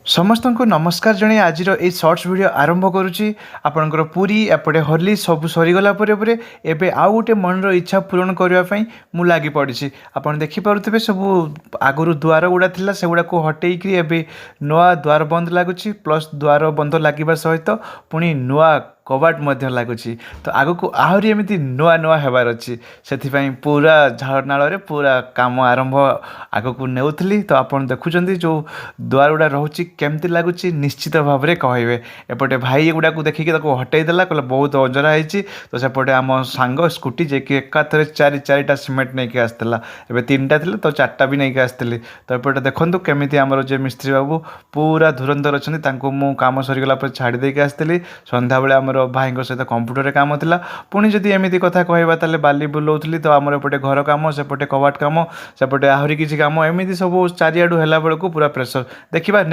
समस्त को नमस्कार जणे आज ये सर्ट्स वीडियो आरंभ करुच्ची आपणकर पूरी एपटे हरली सब सरीगला एबे आउ गोटे मनर इच्छा पूरण करने मु लगी पड़ी आपड़ देखिपे सब आगु द्वार गुड़ा था से गुड़ा को हटेकी एवं नुआ द्वार बंद लगुच प्लस द्वार बंद लगे सहित पुणी नुआ कबाट लगुच तो आग को आहरी एमती नुआ नुआ होबार अच्छी से पूरा झाड़नाल पूरा काम आरंभ आग को नेउथली तो आप देखुं जो द्वार गुड़ा रोचे केमती लगुच निश्चित भाव में कहे एपटे भाई गुड़ा को देखिए हटेदेला कहले बहुत अजरा होती तो सेपटे आम सांग स्कूटी जे कि एकाथरे चारिटा सीमेंट नहीं आसला एवं 3टा थी तो 4टा भी नहीं आसती तो एपटे देखो केमी आमर जो मिस्त्री बाबू पूरा धुरंधर अच्छा मु काम सरीगला छाड़ी देके आसती सन्ध्या बेले आम भाई सहित कंप्यूटर काम था पुणी जदि एमती कथा कहवा ताले बाली बुलाऊली तो आमर एपटे घर कम सेपटे कबाट कम सेपटे आहरी किसी कम एमती सब चारिआडू है बेलू पूरा प्रेसर देखा